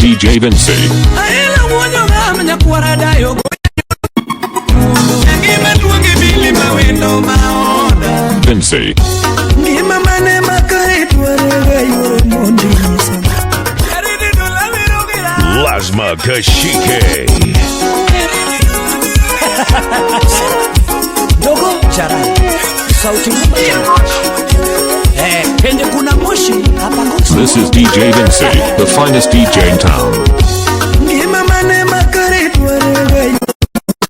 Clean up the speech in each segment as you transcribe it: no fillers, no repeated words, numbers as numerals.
DJ Vinci. Vinci. Lasma Kashike. Dogo Jara. Sauti kuna moshi hapa Ngozi. This is DJ Vinci, the finest DJ in town.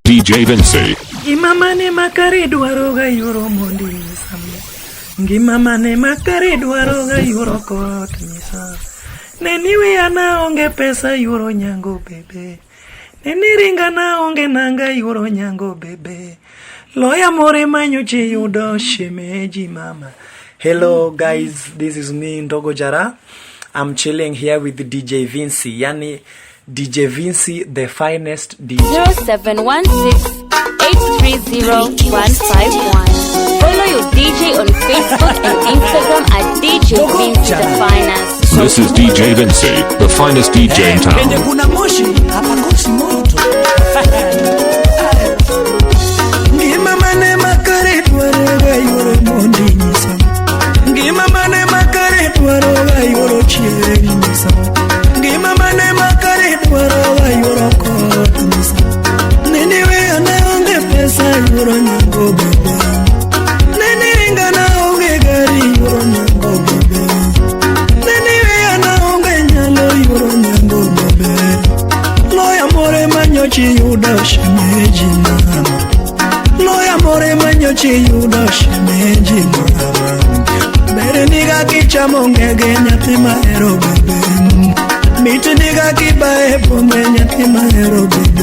DJ Vinci. Ngimamane makare dwaroga yoro mondi misamo. Ngimamane makare dwaroga yoro kot misa. Neniwe ana onge pesa yoro nyango bebe. Neniringa na onge nanga yoro nyango bebe. Loya more manyoche yudo shemeji mama. Hello guys, this is me Ndogo Jara. I'm chilling here with DJ Vinci, yani DJ Vinci, the finest DJ. 0716-830-151. Follow your DJ on Facebook and Instagram at DJ Vinci, the finest. This is DJ Vinci, the finest DJ in town. Kuna moshi hapa Ngozi moto. Ngimamane makare dwaroga yoro mondi misamo. Ngimamane makare dwaroga yoro chieng misamo. Ngimamane makare dwaroga yoro kot misamo. Neniwe ana onge pesa yoro nyango bebe. Neniringa na onge gari yoro nyango bebe. Neniwe ana onge nyalo yoro nyango bebe. Loya more manyochi yuda shemeji mama. Loya more manyochi yuda shemeji mama. Bere niga kichamo ngege nyathi mahero bebe. Mit niga kibae pombe nyathi mahero bebe.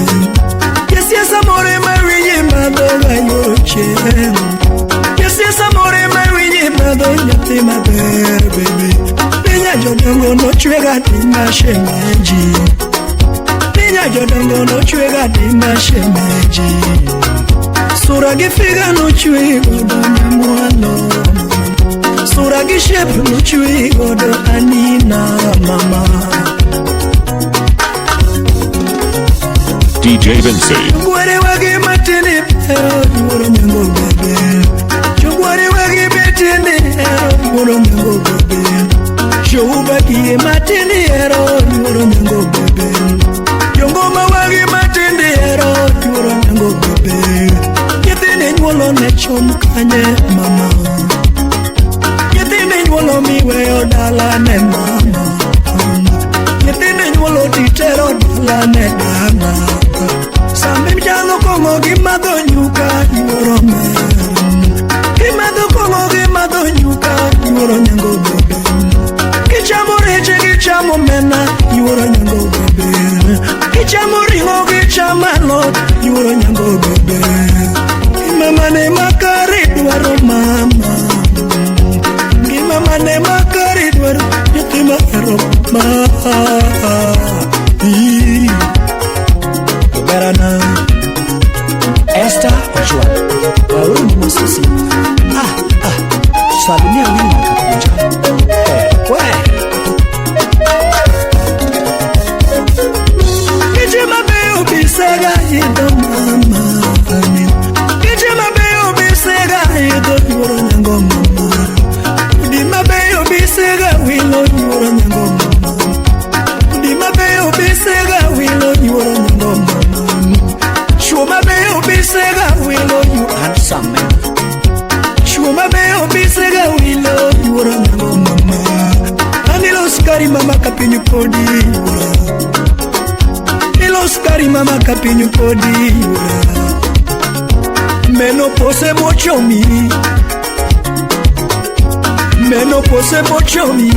Yes amore mawinyi madhoga yoro chieng. Yes amore mawinyi madho nyathi maber bebe. Pinya jodongo nochwega tima shemeji. Pinya jodongo nochwega tima shemeji. Sura gifiga nochwe godo nyamwalo. Sura gishep nochwe godo anina mama. DJ Vinci. Gware wagi matini pero yoro nyango bebe. Gware wagi betini pero yoro nyango bebe. Shoba kiye matini pero yoro nyango bebe. Yongoma wagi matini pero yoro nyango bebe. Yetine nyolo ne chom kanye mama. Yetine nyolo miweyo dala ne mama. Yetine nyolo titero dala ne dana. Sambe mchalo kongo gimadho nyuka yoro mer. Gimadho kongo gimadho nyuka yoro nyango bebe. Kichamo reche kichamo mena yoro nyango bebe. Kichamo ringo kichamo lot yoro nyango bebe. Ngimamane makare dwaro mama. Ngimamane makare dwaro nyathi mahero mama. Berana Esther Ochoa Wauru ni masusi Salimia wini makapunja Kijima beo bisega yido mama Kijima beo bisega yido yoro nyango mama Udima beo bisega wilo yoro nyango mama Udima beo bisega wilo yoro nyango mama Shuma beo bisega wilo you handsome man. Shuma beo bisega wilo you ora nyango mama. Anilo skari mama kapinyu podi ora. Nilo skari mama kapinyu podi ora. Meno pose mochomi. Meno pose mochomi.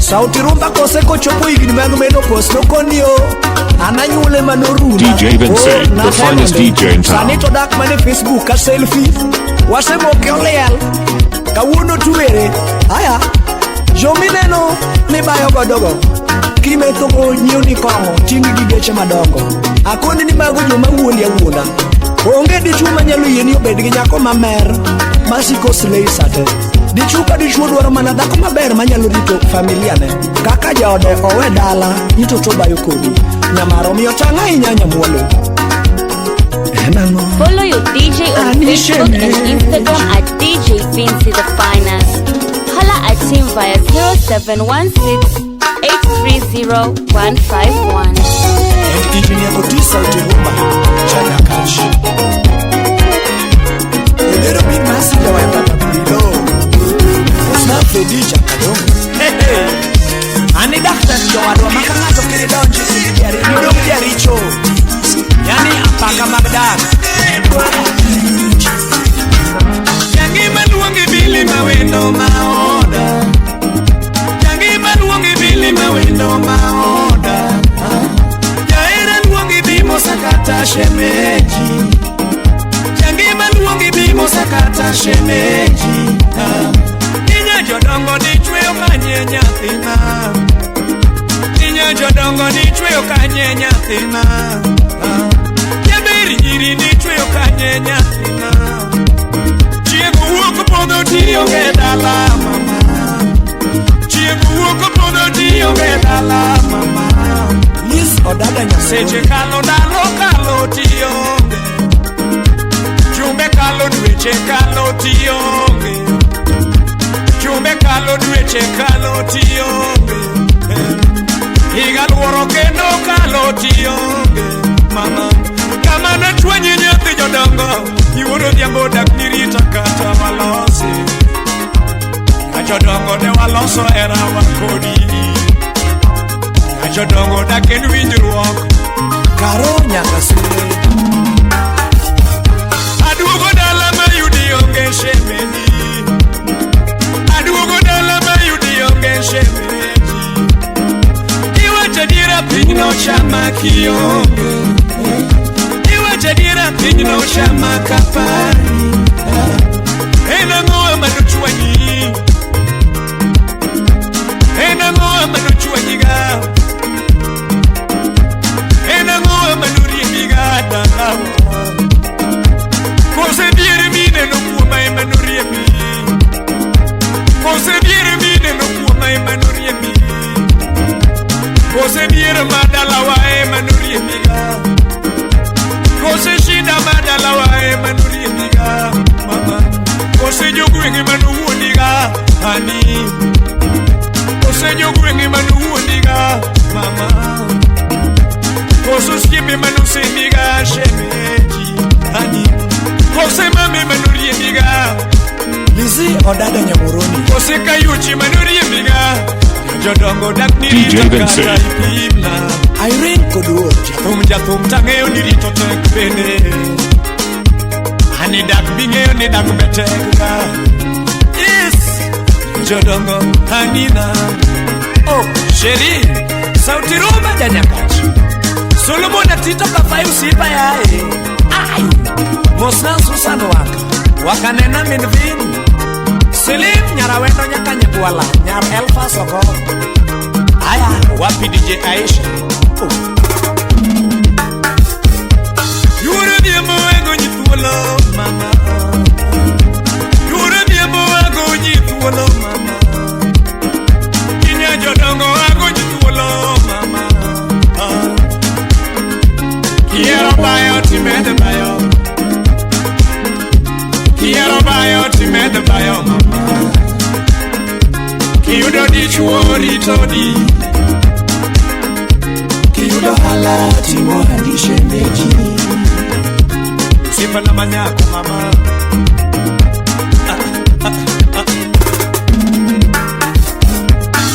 Sauti rumba kose kochopo igni mangu meno pose no konio. Ananyule manoru DJ Vinci, the finest DJ in town. Sanito dak mane Facebook a selfie. Wasemo keolel. Kawuno tuwere. Aya. Jomineno ni bayo godogo. Kime toko nyuni kongo. Tingi gigeche madongo. Akoni ni mago joma wuondi ya wuona. Onge di chuma nyalu yeni obed gi nyako mamer. Masiko slay sate. Dichuo ka dichuo dwaro mana dhako maber manyalo rito familia ne. Kaka jaode owe dala, ito to bayo kodi. Nyamaro miyo tang' ahinya nyamuolo. Follow your DJ on Facebook and Instagram at DJ Vincy the Finest. Holla at him via 0716-830-151. And engineer Kotisa Utirumba, China Cash. A little bit massive, I got a below. It's not the DJ Kadong. Hey, Ani Doctor Joado, Makanato Kiridonji, you don't get it. Yani apaka magdag. Yangi maluongi bili mawendo maoda. Yangi maluongi bili mawendo maoda. Yaera luongi bimo sakata shemeji. Yangi maluongi bimo sakata shemeji. Ninya jodongo ni chweyo kanye nyathina. Ninya jodongo ni chweyo kanye nyathina. Nyiri ni chweyo kanye nyathina. Chieng' wuok podho tionge dala mama. Chieng' wuok podho tionge dala mama. Nis odada nyaseche. Seche kalo dalo kalo tionge. Jumbe kalo dweche kalo tionge. Jumbe kalo dweche kalo tionge. Higa luoro kendo kalo tionge mama. Kamana chwenye nyathi jodongo. Iwuoro dhiambo dak nirita kata walosi. Ka jodongo ne waloso era wakodi. Ka jodongo dak en winjruok. Karo nyaka sire. Aduogo dala mayudi onge shemeni. Aduogo dala mayudi onge shemeni. Iwacho dira piny no chama kionge. Jadira pinyo shama kapari. Ena ngoa manuchwanyi. Ena ngoa manuchwanyiga. Ena ngoa manuriemiga dalawa. Kose diere mine no kuoma emanuriemi. Kose diere mine no kuoma emanuriemi. Kose diere madalawa emanuriemiga. Kose shida madalawa emanuriemiga mama. Kose jogwenge manuwoniga hani. Kose jogwenge manuwoniga mama. Kose skimbe manusemiga shemeji hani. Kose mame manuriemiga. Lizzy odada nyamuroni. Kose kayuchi manuriemiga. Jodongo dak nirita kata ipimna. Irene Koduo jathum tang'eyo ni rito tek bende. Ani dak bing'eyo ni dak betekga. Yes, jodongo hanina. Oh, Sheri, sauti rumba janyakachi. Solomon atito kafayu sipa yae. Ay, Mosna Susan waka nena min vin. Selim nyarawendo nyaka nyegwala. Nyar Elfa Soko. Aya, wapi DJ Aisha. Yura diemo ego nyithuolo mama. Yura diemo ego nyithuolo mama. Kinya jodongo ego nyithuolo mama. Kiero bayo timede bayo. Kiero bayo timede bayo mama. Kiyudo dichuo rito di. Kiyudo hala timo hadi shemeji. Sipa na manyako mama.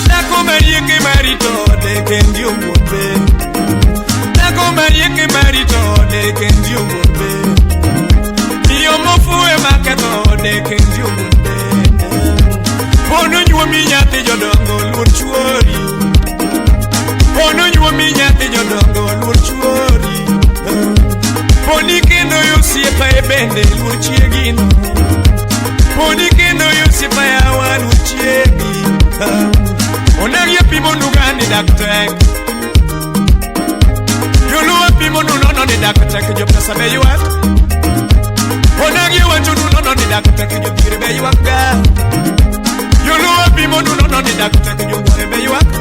Dako marieke marito de kendio mwombe. Dako marieke marito de kendio mwombe. Iyo mofue maketo de kendio mwombe. Ono nyuomi nyathi jodongo luor chuori. Ono nyuomi nyathi jodongo luor chuori. Poni kendo yosiepa e bende luor chiegino. Poni kendo yosiepa ya wa luor chiegi. Onagi pimo nugani daktek. Yolo pimo nunono ni daktek jo pesa be yuak. Onagi wanchu nunono ni daktek jo dire be yuak ga. Yulu pimo no no ni dakta ke jongore be yuaka.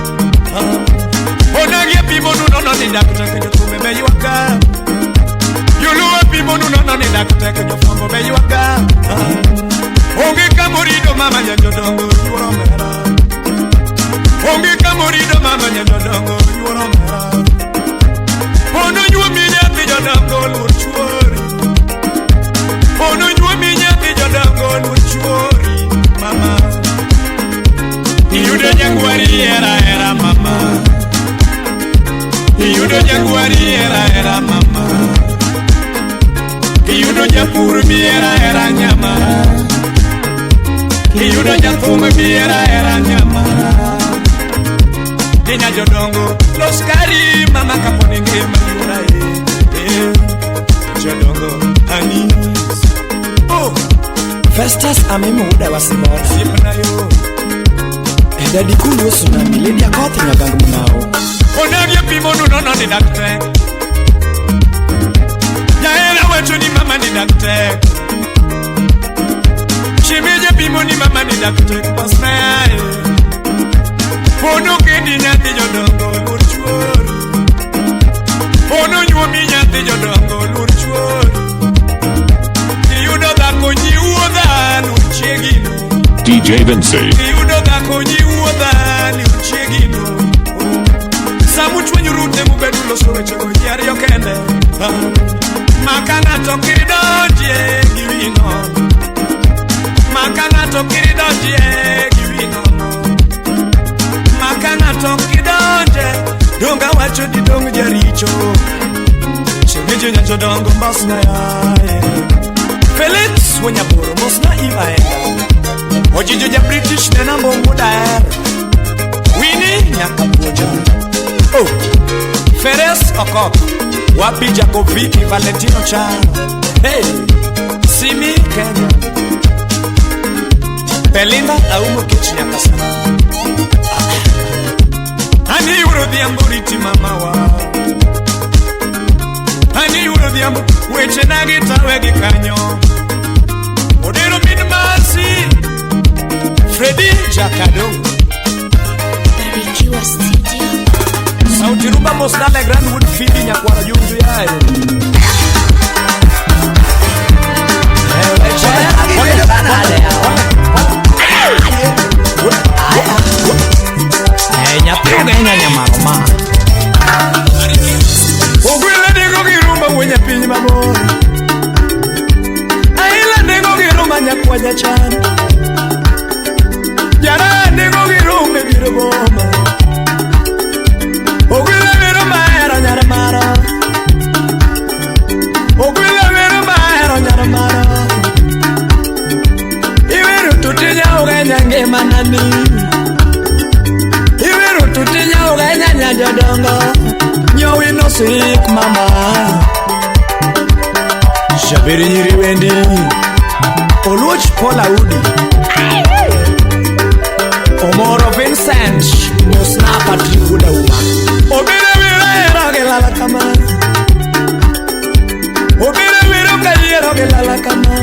Onagi pimo no no ni dakta ke jotume be yuaka. Yulu pimo no no ni dakta ke jofambo be yuaka. Onge kamorido mama nyandongo yuoro mera. Onge kamorido mama nyandongo yuoro mera. Ono nyuomi nyathi jodongo luor chuori. Ono nyuomi nyathi jodongo luor chuori mama. Iyudo nyagwari era mama. Iyudo nyagwari era mama. Iyudo japur mi era nyama. Iyudo jathum mi era nyama. Dinya jodongo los kari mama kaponi ngema yura jodongo anis. Oh Festus amemo uda wasimara sipna yo. Daddy kulo tsunami lady akothi nyagangu nao. Onavye pimo no ni dakte. Yaela wetu ni mama ni dakte. Shimeje pimo ni mama ni dakte pasna yae. Pono kendi nyati jodongo luor chuori. Pono nyuomi nyati jodongo luor chuori. Iyudo dhako nyiuodha luor chiegino. DJ Vinci. Iyudo dhako nyiuodha luor chiegino. Samu chwenyu rute mubedu loso wechego yariyo kende. Makana to kiridonjie giwino. Makana to kiridonjie giwino. Makana to kidonje donga wacho di dong jaricho. Shemeje nyacho dongo mbasna yae. Felix wanyaboro mosna ivaenga. Ojijo ja British nena mbongo daer. Winnie nyaka puoja. Oh Feres Okok Wapi Jacoviki Valentino Charo. Hey Simi Kenya. Belinda Aumo Kichi nyaka sana. Ani uro diambo riti mama wa. Ani uro diambo weche nagita wegi kanyo. Odero minmasi Freddy Jacado Barikiwa Studio. Sauti rumba mosdale Grandwood Fidi nyakwara jungu yae. Nyapinga nyamaroma. Ogwila digo girumba wenye pinyi mamori. Aila digo girumba nyakwaja chan. Jara digo girumba girumba. Ogwila girumba era nyaramara. Ogwila girumba era nyaramara. Iweru tutinya ugenya ngema nani. Tutinya ugenya nyajodongo. Nyowi no sik mama. Shabiri nyiri wendi. Oluoch Paula Udi. Omoro Vincent. Musna Patrick Uda Uma. Obile wira era gelala kama. Obile wira kayero gelala kama.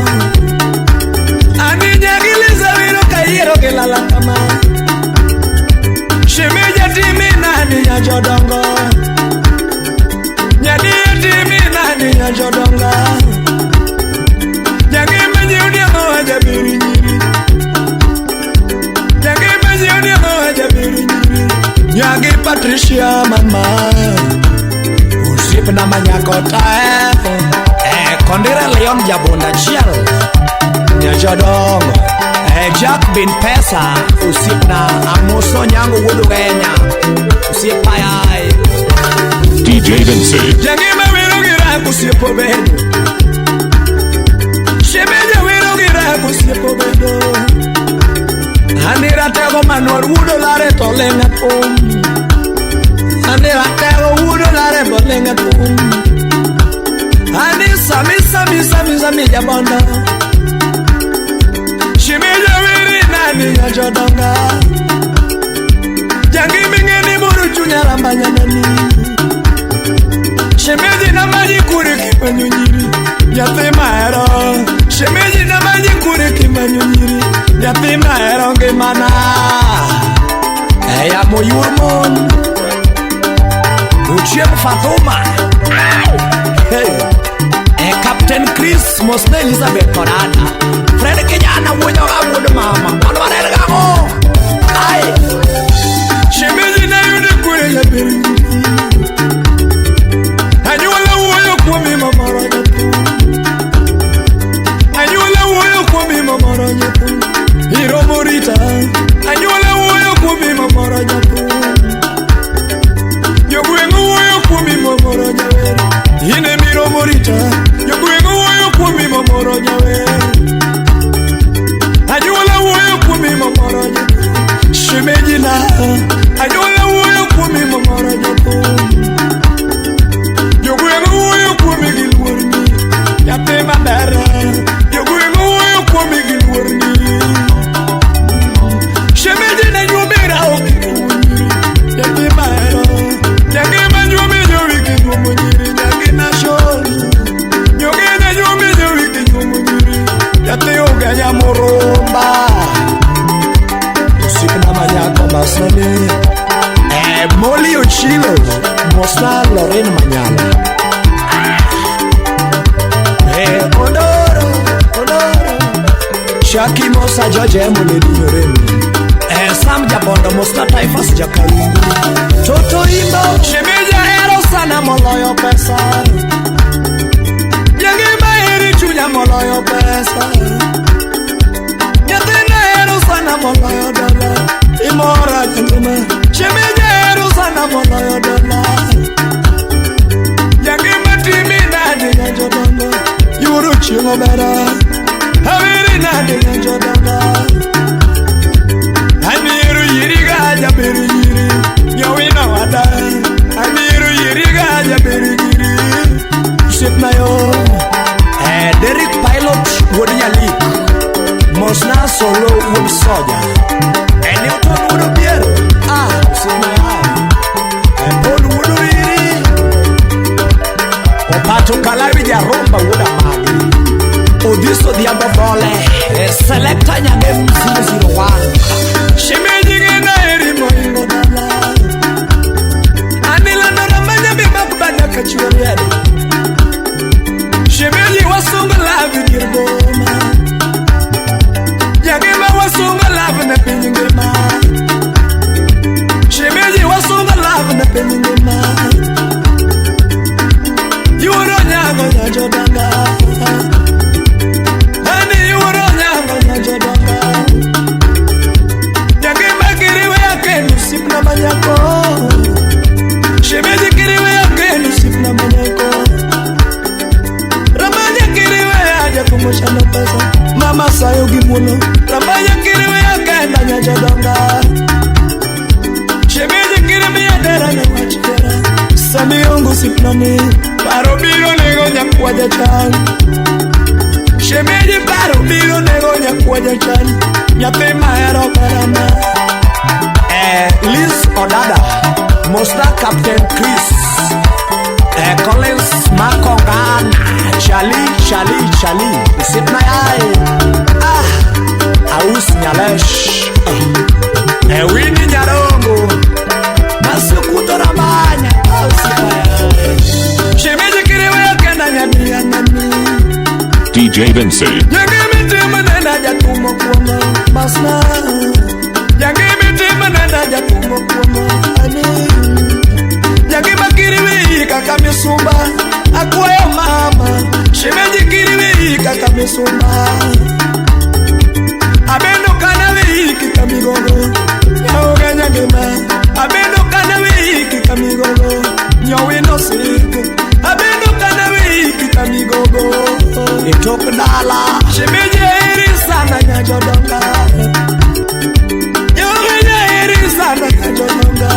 Ani nyagiliza wira kayero gelala kama. Shemeja timi nani ya jodongo. Nyadi timi nani ya jodongo. Jangi menyi udia mawaja biri nyiri. Jangi menyi udia mawaja biri nyiri. Nyagi Patricia mama. Usip nama nyakota Kondira Leon Jabonda Chial Nyajodongo Jack bin Pesa usipna amoso nyango wudu Kenya usipayai DJ Vinci. Jangime wiro gira kusipo bedo. Shemeja wiro gira kusipo bedo. Anira tego manor wudu lare tolenga pum. Anira tego wudu lare bolenga pum. Ani sami jabonda. Shemeja wiri nani ya jodonga. Jangi mingeni muru chunya rambanya nani. Shemeji na maji kure kimanyunyiri. Yatima ero. Shemeji na maji kure kimanyunyiri. Yatima ero ngemana. Fatuma. Hey. Captain Chris Mosne Elizabeth Corana. Fred Kenyana Wuyo Gawood Mama. One Varel Gamo. Aye. She made it now the Queen. And you will know for me, Mama. And you will know for me, Mama. Hiro Morita. And you will know for me, Mama. You're going away for me, Mama. In a mirror Morita. You're going away for me, Mama. And you will know for me, Mama. She made it now. I don't know where you put me, Mama. You're going away, you put me in Wurni. You pay my better. You're going away, you put me in Wurni. She made it and you made out. You pay my better. You gave me you made your wicked woman. You get a show. You get a you made your wicked woman. You pay your gaya moromba. Molly Ochilo, Mosna Lorena Mañana. Odoro, Odoro. Shaki Mosa George Emily Yoremi. Sam Jabondo Mosna Taifas Jakarungu. Toto Imbo, Shemeja Ero Sana Moloyo Pesa. Yangima Eri Chunya Moloyo Pesa. Yatina Ero Sana Moloyo Dala. Imora Jangima. Shemejeru sana mono yodola. Yangima timi nadi na jodongo. Yuru chingo bera. Haviri nadi na jodongo. Amiru yiriga jabiru yiri. Nyowina wada. Amiru yiriga jabiru yiri. Sit na yo. Derek Pilot wodi yali. Mosna solo wodi soja. Eni utono wodi biero. Opato Kalawi Jaromba Wuda Magi Odiso Diaba Vole Selecta Nyangem 001 Shemeji Gena Erimo Ingodala Anila Noramanya Bibakubanda Kachuariade Shemeji Wasunga Lavi Girboma Yagema Wasunga Lavi na Pinyingema Shemeji Wasunga Lavi na Pinyingema Jodanga, Nani Uronyanga Jodanga. Yagima Kiriwe Akenu Sipna Manyako. Shemeji Kiriwe Akenu Sipna Manyako. Ramanya Kiriwe Aja Kumoshana Pesa. Mama Sayugi Muno. Ramanya Kiriwe Akenu Jodanga. Shemeji Kiriwe Adera Nyamachikera. Samiyongu Sipnani. Parobiro nego nyakwaja chan. Shemeji parobiro nego nyakwaja chan. Nyape maero parama. Liz Odada Mosna Captain Chris Collins Makongana Charlie Sipna yai Aus Nyalesh Winnie Nyarongo Masukuto Ramanya Shemeji Kiriwe Kenda Nyamia Nami DJ Vinci. Yangimi Tima Nenda Jatumo Kuama Masna Yangimi Tima Nenda Jatumo Kuama Ani Yangima Kiriwe Kakami Sumba Akwayo Mama Shemeji Kiriwe Kakami Sumba Abendo Kanawe Kikamigogo Yaoga Nyagima Abendo Kanawe Kikamigogo Nyowino Siku Abendo Kanawe Kikamigogo Itok Dala Shemeji Eri Sana Nyajodonga Yoga Eri Sana Nyajodonga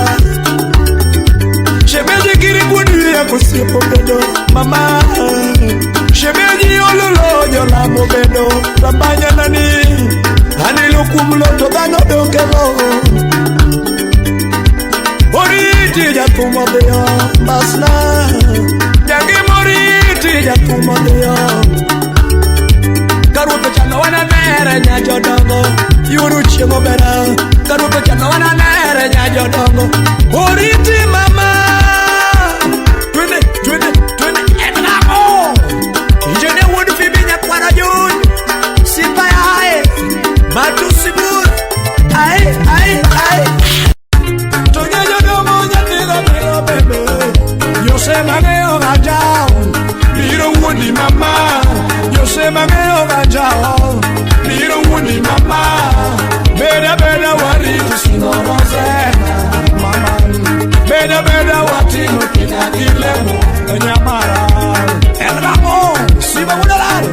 Shemeji Kirikudu ya Kusipo Bedo Mama Shemeji Ololo Yola Mobedo Rabanya Nani Anilukumlo Togano Dokelo Oriti Jatumo Deo Masna Yagi Moriti Jatumo Deo Karuto Chano Wana Nere Nyajodongo Yuru Chimo Bera Karuto Chano Wana Nere Nyajodongo Oriti Mama se maneo gajao Miro wundi mama Yo se maneo gajao Miro wundi mama Beda beda wari kusino rozena Mama Beda wati mukina kilemo Nyamara El Ramon Siba wunalari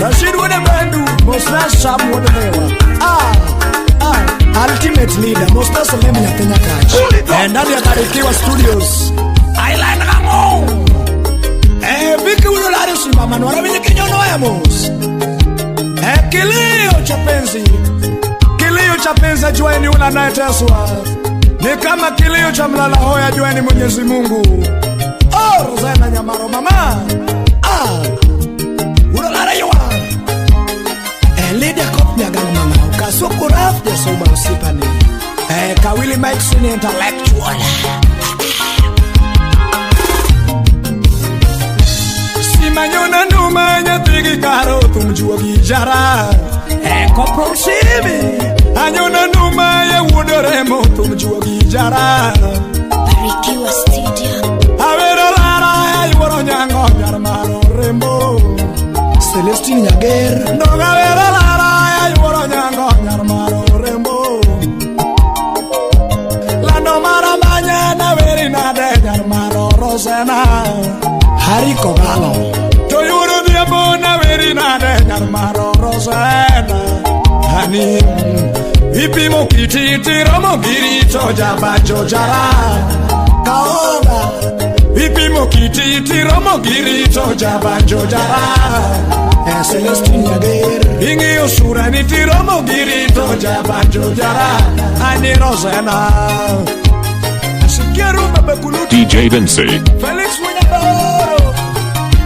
Rashid Wunebandu Mosna Sam Wunebewa Ultimate leader Mosna Salem Nyakenya Catch And Nadia Karikiwa Studios Island Ramon Viki Wunalari Simama Nwara Vini Kinyono Emos Kilio cha penzi jueni ula naeteswa Ni kama kilio cha mlala hoya jueni Mwenyezi Mungu Oh Rosena Nyamaro mama Unalara yuwa Lydia Kopnya gang mama Ukasuku raf de soba usipani Kawili Mike Suni intellectual Simanyona numa nyatigi karo tumjua gijara Kopro Simi Anyona numa ya wudoremo tumjua gijara Barikiwa Studio Avero lara ya iworo nyango nyarmaro rembo Celestine Nyager Ndoga vero lara ya iworo nyango nyarmaro rembo Lando marambanya na veri nade nyarmaro rosena Hariko galo Toyuro diabo na veri nade nyarmaro rosena Hani Ipimo kititi romo girito jabajo jara Kaoga Ipimo kititi romo girito jabajo jara Celestine Nyager Ingi osura niti romo girito jabajo jara Ani Rosena Sikiru babekulu DJ Vinci. Felix Winyaboro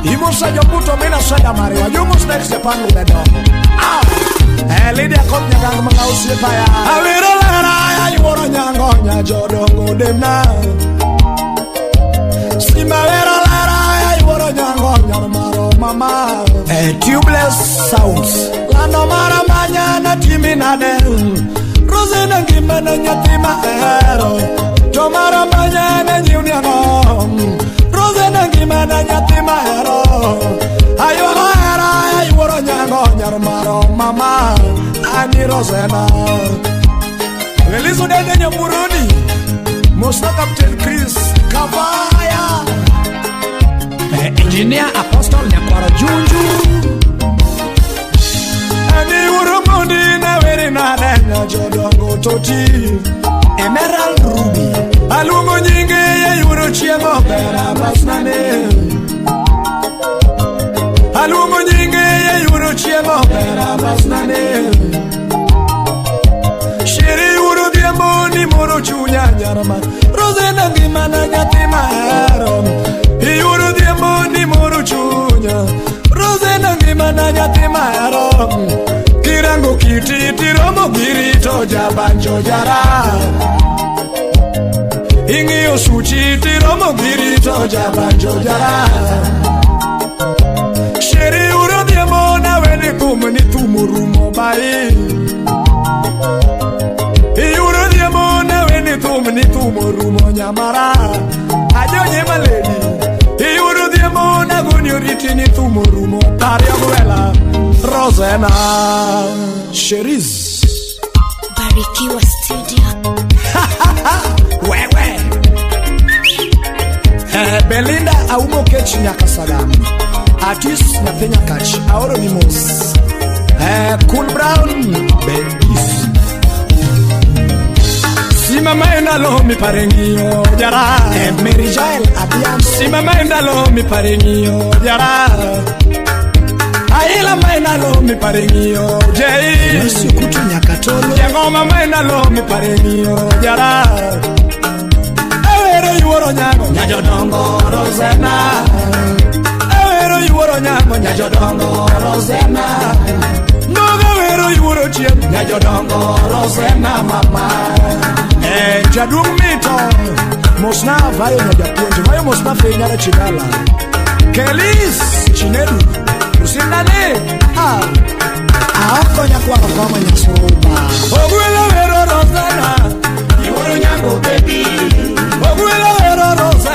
Imusa Yobuto Mina Sada Mario Yumus next the pan with the dog Lydia Kopnya gang mga usipaya Awiro lara ya iworo nyango nya jodongo demna Simavero lara ya iworo nyango nyarmaro mama Tubeless Sounds Lando marambanya na timi na deru Rosena ngimana nyatima ero Tomarambanya na nyuniano Rosena ngimana nyatima ero Ayo lara ya iworo nyango nyarmaro mama Ani Rosena Lelizo dende nyamuruni Mosna Captain Chris Kavaya Engineer Apostle Nyakwara Junju Ani urumundi na veri na denya jodongo toti Emerald Ruby Alungo nyingi ya yuro chiemo pera basnane Alungo nyingi ya yuro chiemo pera basnane Shiri uru diambo ni moro chunya nyarama Rosena ngimana nyatima hero Yuro diambo ni moro chunya Rosena ngimana nyatima hero Kirango kititi romo girito jabanjo jara Ingi osuchiti romo girito jabanjo jara Shiri uru diambo na weni kumni tumurumo bai Yuro diamo na weni tumni tumurumo nyamara Ajo nyema lady Yuro diamo na gunyoriti ni tumurumo Tari abuela Rosena Sheriz Barikiwa Studio Wewe Belinda aumo kechi nyaka salam Artist na penya kachi Aoro ni mos Cool Brown Babies Simama endalo mi parengio jara Mary Jael Abiam Simama endalo mi parengio jara Aila maendalo mi parengio Jai Nasi kutu nyakatolo Yangoma maendalo mi parengio jara Ewero yuoro nyango nyajodongo Rosena Ewero yuoro nyango nyajodongo Rosena Noga wero yuoro chiem nyajodongo Rosena mama Jadung mito Mosna vayo nyajapuonje Vayo mosna fenyara chidala Kelis chinedu Usindane Aoko nyakuwa kama nyasuba Ogwela wero Rosena Yuoro nyango baby Ogwela wero Rosena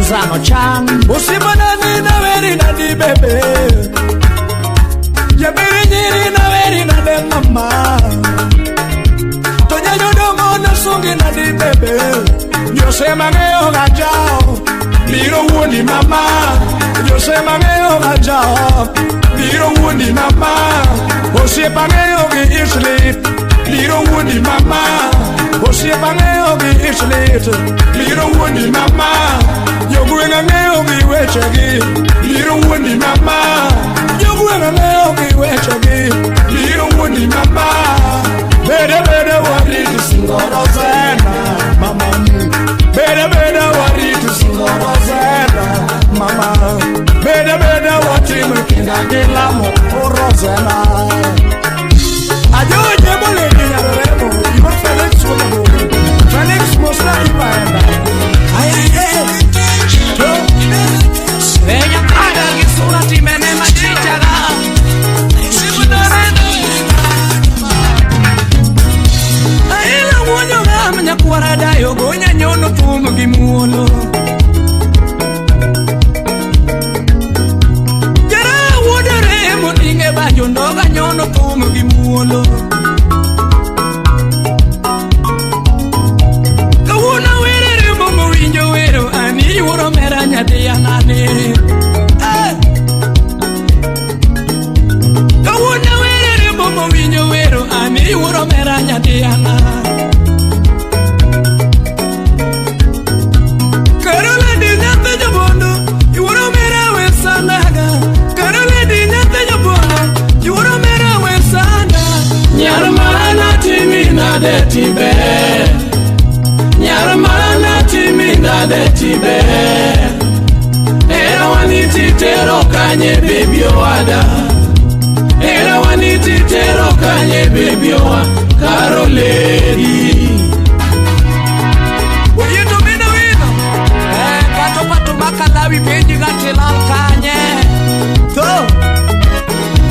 zano chang Usibana ni na veri na di bebe Ya beri nyiri na veri na de mama Tonya yodomo na sungi na di bebe Yo se mangeo gajao Liro wundi mama Yo se mangeo gajao Liro wundi mama Osie pangeo gi islit Liro wundi mama Osie pangeo gi islit Liro wundi mama Yo gwenga ngeo gi wechegi Liro wundi mama Yo gwenga ngeo gi wechegi Liro wundi mama Bede bede wariti singoro zena mama Bede bede wariti singoro zena mama Bede bede watimu kinagilamo orozena Ayo jebole nyaremo Ibo Felix wako Felix Mosla ipaenda Veya kada gisura timene machichaga Aila mwonyo gamanya kuwarada yogonya nyono tumo gimuolo Jara wodere moninge bajo ndoga nyono tumo gimuolo Kawuna werere momo winjo wero ani wuro mera nyade yanane Kawuna werere momo winjo wero ani wuro mera nyade yanane Karola di nyate jabondo Iwuro mera wesanaga Karola di nyate jabondo Iwuro mera wesana Nyarmana timina de tibe Nyarmana timina de tibe Era waniti tero kanye baby wada Era waniti tero kanye baby wa Karoledi Makalawi benji gatila kanye To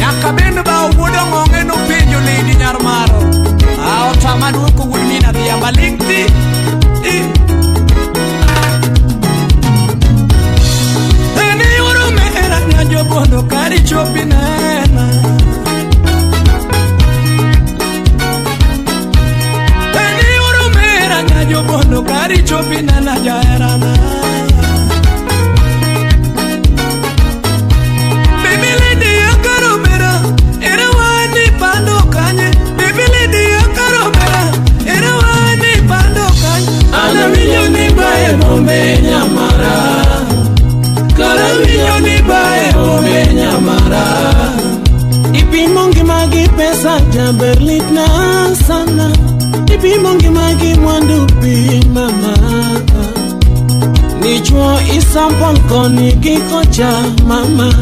Yakabendo ba ubudo ngonge no penjo lady nyarmaro Ao tamadu ko wulina via balingti Eni uro mera nyanjo bondo kari chopinena Eni uro mera nyanjo bondo kari chopinena jaerana Bombe nyamara Karavinyo ni bae bombe nyamara Ipi mongi magi pesa jamberlit na sana Ipi mongi magi mwandupi mama Nichwo isampon koni kikocha mama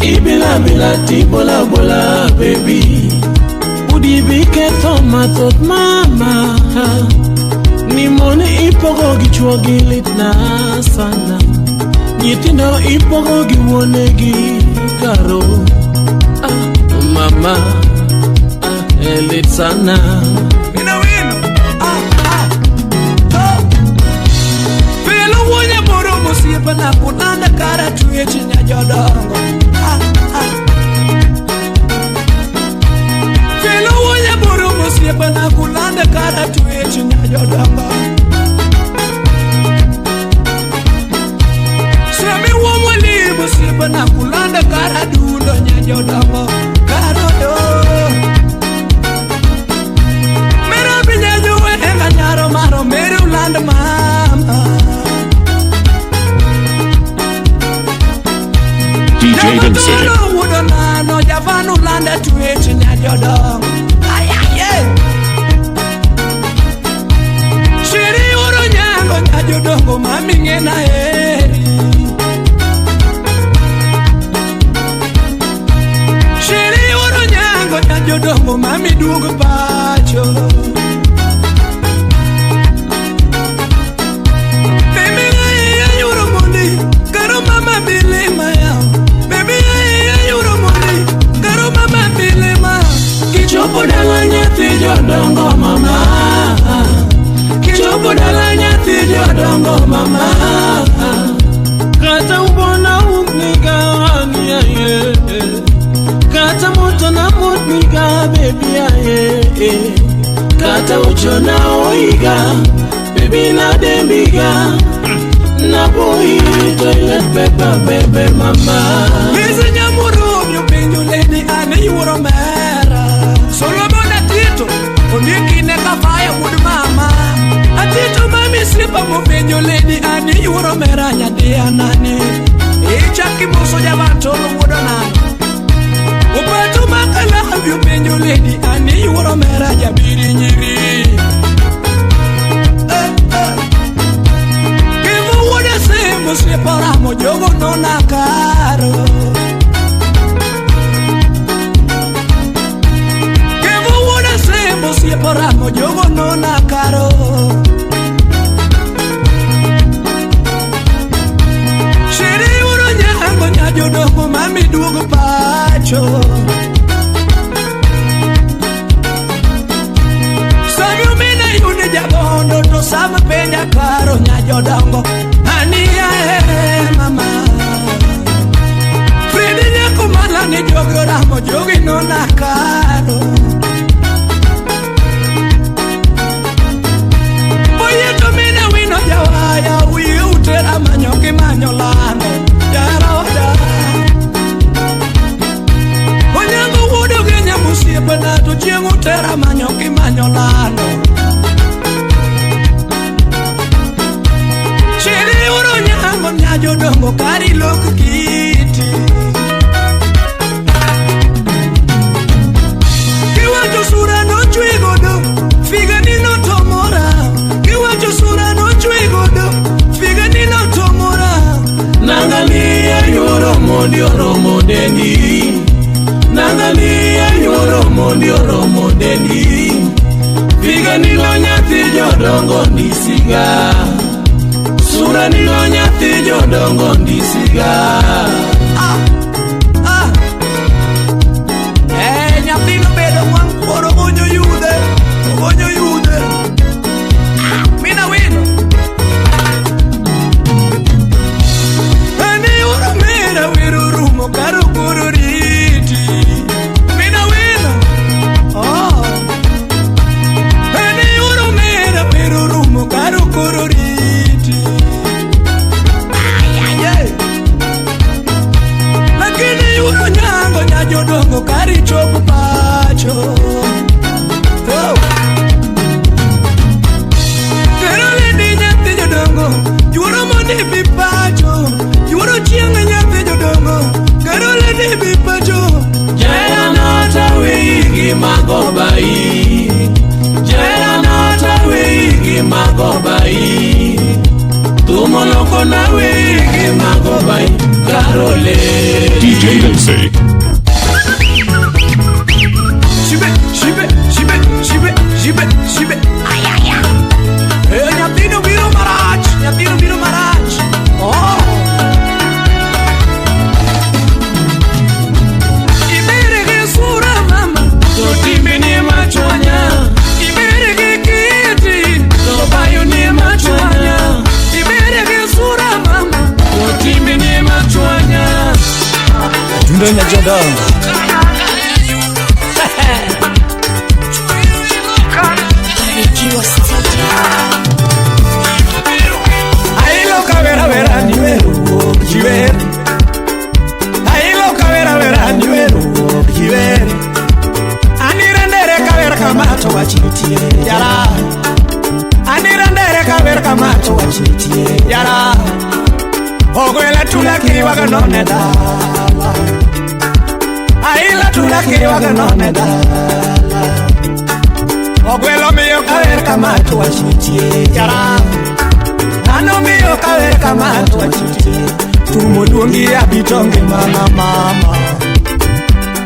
Ibila bila tibola bola baby Udibi keto matot mama Ni mone ipogo gichwo gilit na sana Nyitindo ipogo giwone gi karo Mama elit sana Wino Pelo wonya boro musiepa na kunanda kara tuye chinya jodongo Pelo wonya boro musiepa na kunanda kara tuye chinya jodongo Semi womo libu sipa na kulanda kara dundo nyanjo dongo Karo do Mera binyajo wenga nyaro maro mere ulanda mama DJ Vincent Jago wudo nano javanu ulanda tuwechi nyanjo dongo Ayaye Shiri uro nyango nyanjo dongo mami ngena heri Jodongo mami dugo pacho Baby ay yuro mundi Karo mama bilema yao Baby ay yuro mundi Karo mama bilema Kichopo dala nyati jodongo mama Kichopo dala nyati jodongo mama kata ubona ukniga aye, kata moto na motniga baby aye, kata uchona oiga baby na dembiga na boy toilet paper baby mama. Listen nyamuru you pinju lady ane yuro mera solo bona tito ondiki ne kafaya wood mama atito mami slipa mo pinju lady ane yuro mera nyadi anani ichaki muso javantolo wodana upato makala you pinju lady ane yuro mera jabiri nyiri se paramo jogo non a caro che vuole se paramo jogo non a caro shiri uro nyango nyajo dogo mami duogo pacho sami umina yune jabondo to sama penya caro nyajo dongo mama Fredi nyako mala ni jogo ramo jogi non a caro Oye to mina wino jawaya wi utera manyo ki manyo lano Jara oda Onyango wudo genya musiepe na to chieng utera manyo ki manyo lano Nyajo dongo kari lok kiti Kiwacho sura no chwegodo Figa nino tomora Kiwacho sura no chwegodo Figa nino tomora Nangalia yoro mondi oromo dendi Nangalia yoro mondi oromo dendi Figa nino nyati jodongo ndisiga Sura nino nyati jodongo ndisiga nyati no bedo wang poro gonyo yude Mina wino Ani ura mera wiru rumo karo kuro riti Mina wino Ani ura mera wiru rumo karo kuro riti Jodongo kari chopo pacho Pero le di nyati jodongo Juoro mondi bi pacho Juoro chianga nyati jodongo Pero le di bi pacho Jaya nata wigi magobai Jaya nata wigi magobai Tumo loko na wigi magobai Karole DJ Lindsay. Shibe Nyatino biro marach Ibere ge sura mama Totime ni machwanya Ibere ge kiti Tobayo ni machwanya Ibere ge sura mama Totime ni machwanya Tundonya jodongo Ailo kavera ni veru jiver Ailo kavera ni veru jiver Anirendere kavera kamato wachitie yara Anirendere kavera kamato wachitie yara Ogwela tulakiri waga none dala Aila tulakiri waga none dala Ogwelo miyo kavera kamato wachitie yara Ano miyo kavera kamato wachitie Tumo duongi abitonge mama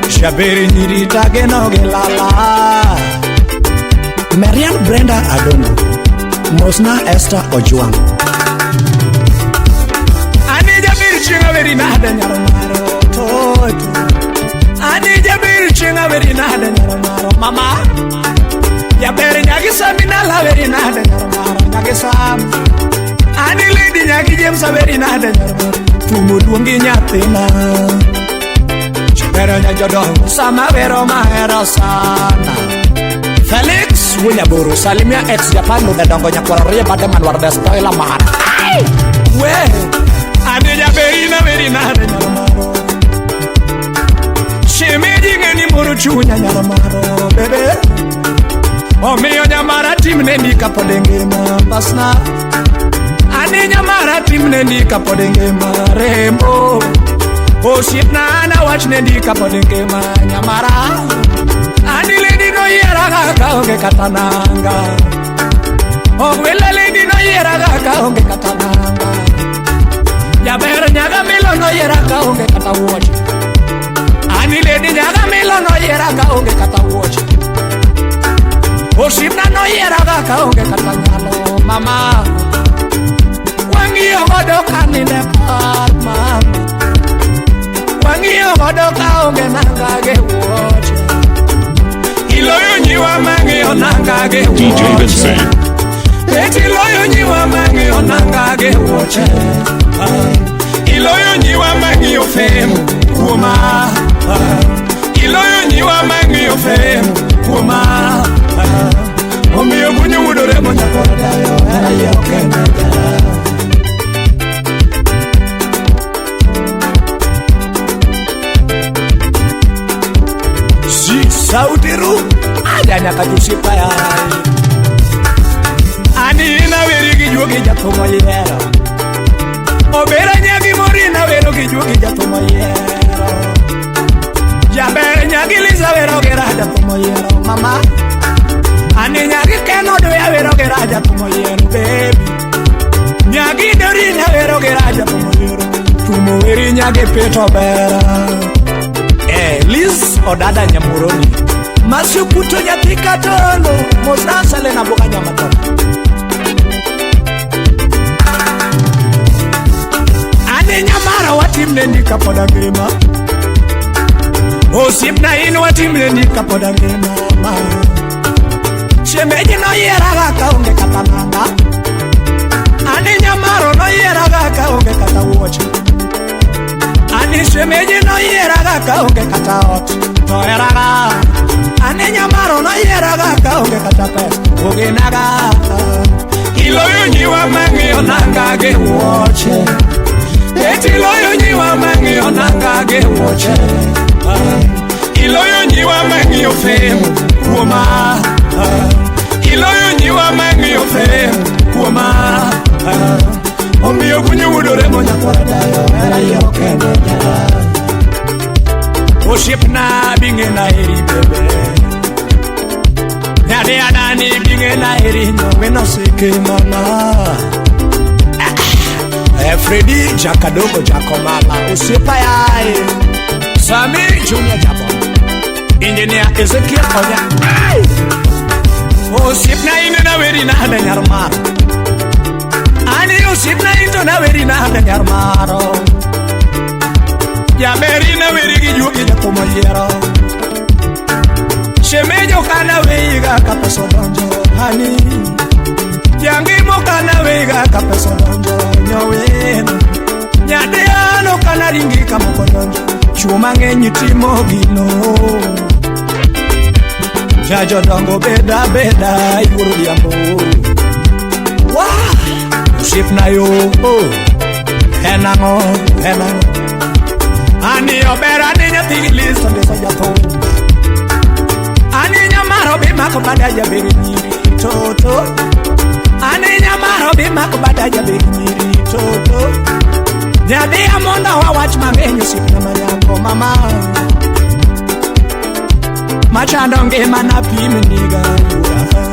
Shaberi nyirita genoge lala Marian Brenda Adongo Mosna Esther Ojuang Anija birchinga veri nada nyaro maro Toto Anija birchinga veri nada nyaro maro Mama Ya beri nyagi samina la veri nada nyaro maro Nyagi sam Ani lady nyagi jem sa veri nada nyaro maro luongi nyathina Chibero nyajodongo sama vero mahero sana Felix Winyaburu Salimia ex Japan Lude dongo nyakwara rie bade manwar de spoiler man We Adeja berina verina de nyaromaro Shemeji ngeni muru chunya nyaromaro Bebe Omiyo nyamara timne ndika podengema Basna Ani nyamara timne ndika podengema Rembo Oshipna ana wachne ndika podengema Nyamara Ani lady no yera kaonge katananga Ogwele lady no yera kaonge katananga Jabero nyaga milo no yera kaonge katawochi Ani lady nyaga milo no yera kaonge katawochi Oshipna no yera kaonge katanyalo mama Wangi ogodo kanine pat mama Wangi ogodo kaonge nangage wochi Iloyo nyiwa mangi onangage wochi DJ Lindsay. Eti iloyo nyiwa mangi onangage wochi Iloyo nyiwa mangi ofemu kuma Iloyo nyiwa mangi ofemu kuma Omiyo kunyu udore monya kodayo Era yoke neda Si sautiru Adanya kajusipa ya Ani ina veri kijuoki jatomo yera Obera nyagi mori na vero kijuoki jatomo yera Jabere nyagi lisa vero gera jatomo yera Mama Ani nyagi keno doya vero gera jatomo yera baby Nyagi dori na vero gera jatomo yera Tumo veri nyagi peto bera Liz odada nyamuroni Masio kuto nyatika tolo Mosasa lena boka nyamatata Ane nyamara watimne ndika poda ngema Osipna inu watimne ndika poda ngema Shemeji no yera gaka unge katananga Ane nyamaro no yera gaka unge katawochi Ani shemeji no yera gaka unge kataot No yera gaka Ani nyamaro no yera gaka unge katape Uge naga Iloyo nyiwa mangi onangage woche Eti iloyo nyiwa mangi onangage woche Iloyo nyiwa mangi ofemu Kuoma Iloyo nyiwa mangi ofemu Kuoma Omiyo kunyu udore monya kodayo Era yoke neda Oshipna binge na eri bebe Nyade anani binge na eri nyowe no seke mana Freddy Jakadogo Jakomala Usipa yae Sami Junior Jabon Engineer Ezekiel Onya Osipna inu na weri na hada nyarmaro Ani osipna inu na weri na hada nyarmaro Jaberi na weri kijuki jakomo yero Shemejo kana weiga kapeso donjo Hani Jangi mo kana weiga kapeso donjo Nyowen Nyadeano kana ringi kamoko donjo Chuma ngenyi timo gino Jajo dongo beda beda Iwuru diambo Wah Usip na yo Henango Ani obera ni nyati listo deso jato Ani nyamaro bima kubada jabiri nyiri toto Ani nyamaro bima kubada jabiri nyiri toto Nyadi amonda wa watch mamenyo sipna manyako mama Machandonge mana pime niga yura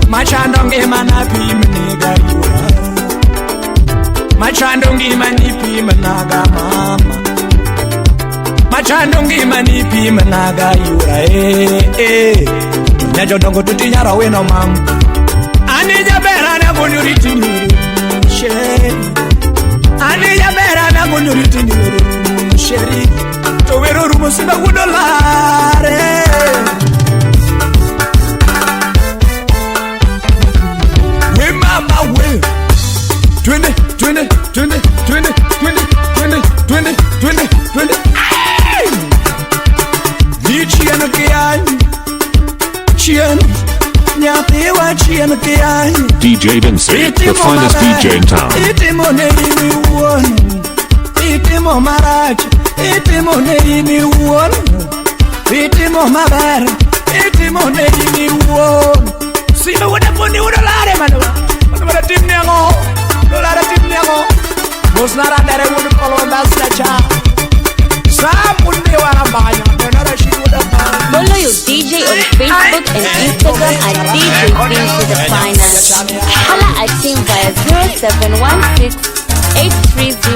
Machandonge mana pime niga yura Machandonge mani pime naga mama Machandonge mani pime naga yura Nyajo dongo tuti nyara weno mam Ani jabera na gunyuriti nyuri Sheri Ani jabera na gunyuriti nyuri Sheri Towero rumo siba gudolare We mama we 20 20 20 20 20 DJ Vinci, the finest DJ in town. Itimo neini wuon, itimo marach, itimo neini wuon, itimo maber, itimo neini wuon. Sino wada poni udo lare manwa, wada tim niango, udo lare tim niango. Musnara dere wudu kolo mbasna cha. Samundi wara banya, denara shi wuda banya. Follow your DJ on Facebook and Instagram at DJ Vinci the Finest. Holla at him via 0716 830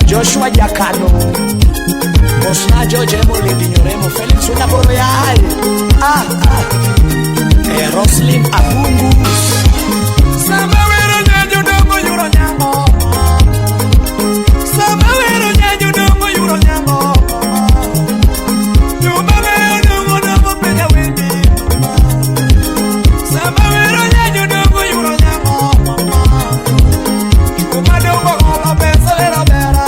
Joshua Yakano, Mosna George Emily Dignoremo, Felix Unaboyai, Roslyn Abungus, Samawero Nyango Yuronyango, Samawero Nyango Yuronyango, Numavero Nongo Pena Windy, Samawero Nyango Yuronyango, Umadongo Pesa Vera Vera.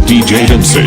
DJ Vinci.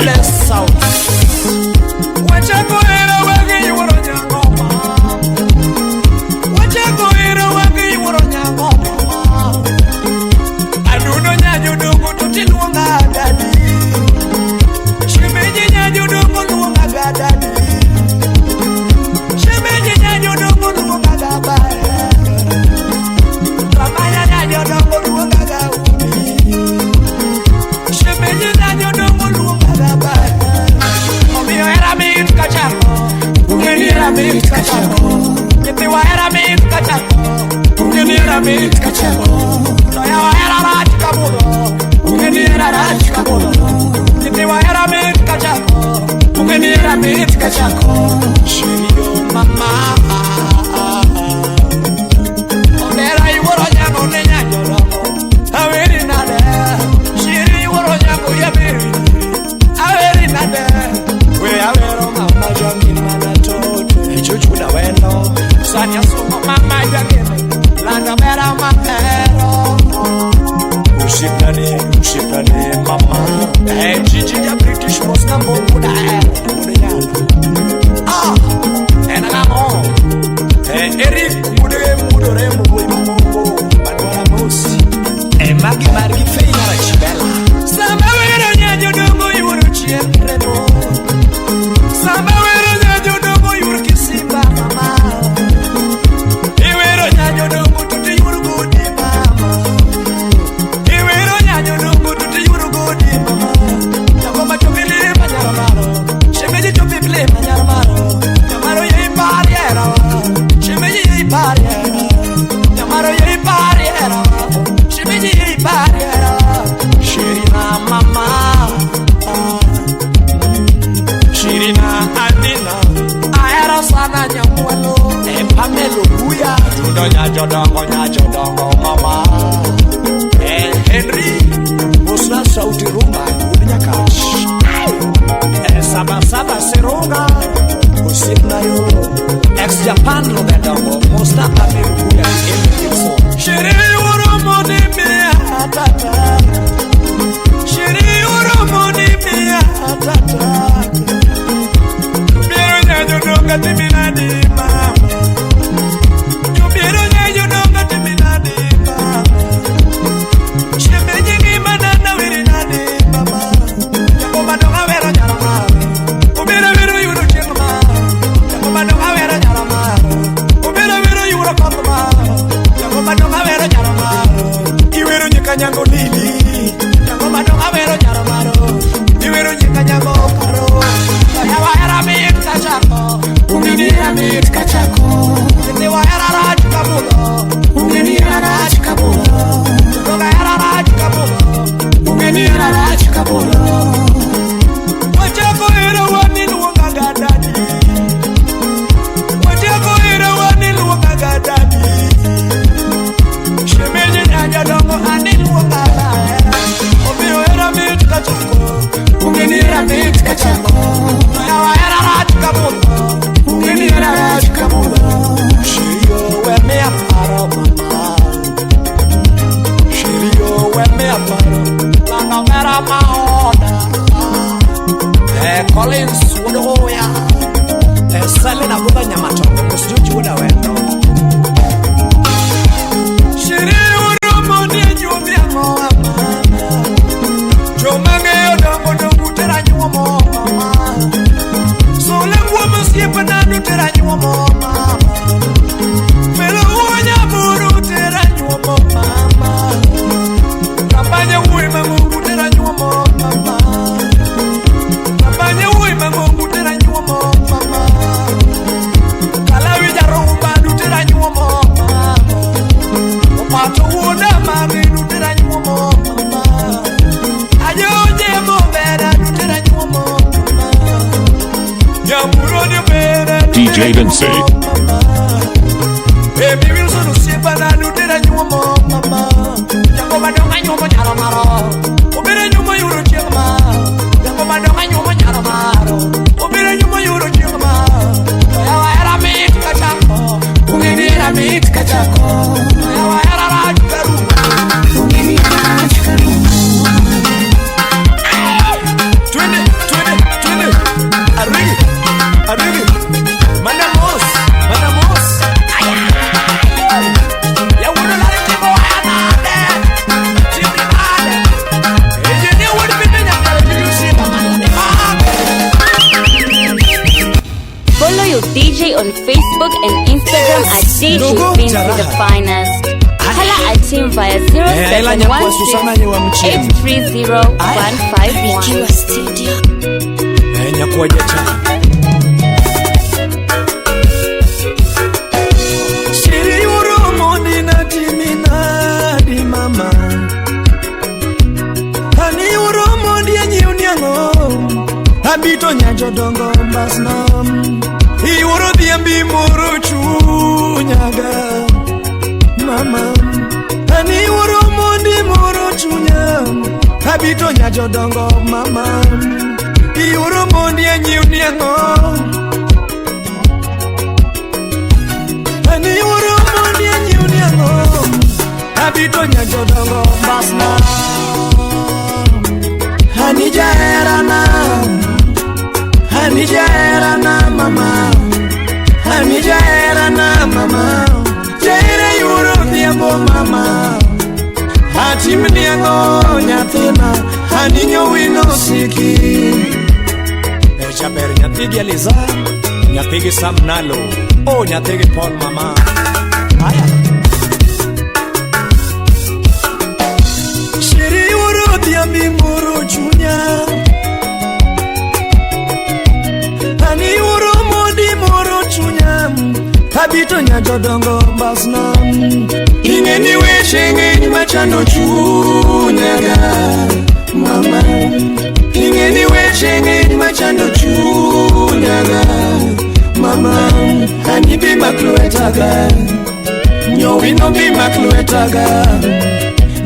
Samba wero nyanyo dongo yur kisimba mama. nyinga nyango lili nyango madonga vero nyaro maro Iwero nyinga nyango karo Kaya waera mit kachako Unginira mit kachako Indi waera raj kabulo Unginira raj kabulo Unga era raj kabulo Unginira raj kabulo Wachako ira wani luonga gadadi Wachako ira wani luonga gadadi Shemeje nyanya dongo ani luonga gadadi Obiyo era mit kachako Unginira mit kachako Kaya era raj kabulo Unginira raj kabulo Shirio we me aparo mama Shirio we me aparo Lano mera maoda Collins Wodoya Selena Buda Nyamatongo Kusujuji Woda Wendo Shirio Romoni Jumia Moa Jomange Odongo Dongu Tera Nyuwa Moa Sole Woma Siepa Nadu Tera Nyuwa Moa Melo Uanya Buru Tera Nyuwa Moa Kampanya Uima Mungu Tera Nyuwa Moa Kampanya Uima Mungu Tera Nyuwa Moa Kalawi Jarumba Tera Nyuwa Moa Opato Woda Mami Tera Nyuwa Moa Ayoje Mobera Tera Nyuwa Moa Yamuroni Bera DJ Vinci. Baby Wilson Usipa Nadu Tera Nyuwa Moa Yango Madonga Nyuwa Nyaro Maro Obere Nyuwa Yuro Chema Yango Madonga Nyuwa Nyaro Maro Obere Nyuwa Yuro Chema Yawa era mit kachako Unginira mit kachako Yawa era raj karuma Unginira raj karuma Twende Arigi Manamos Ya wuno lari tipo wayanade Tibi nade Ejini wudi bimenya kare Yusipa manade Follow your DJ on Facebook and Instagram at DJ Vinci the Finest. Hala at him via 0716-830-151. Nyakuaje cha Shiri uromo nina di mama Hani uromo di unyango Habito nyanjo dongo mbasnam Iuro diambi muru chunyaga Mama Hani uromo di muru chunyam Habito nyanjo dongo mama Iuro mondi anyiuniango Ani iuro mondi anyiuniango Habito nyajodongo basna Hani jaerana mama Hani jaerana mama Jaere iuro thiambo mama Hati mniango nyathina Hani nyowino siki Chaber nyathigi Eliza Nyathigi Sam Nalo nyathigi Paul mama Aya Shiri uro diambi muru chunya Hani uro modi muru chunya Habito nyajodongo basna Ingeni weche ngeni machando chunyaga Mama Ingeni weche ngeni machando chunyaga Mama Hani bima kluetaga Nyowino bima kluetaga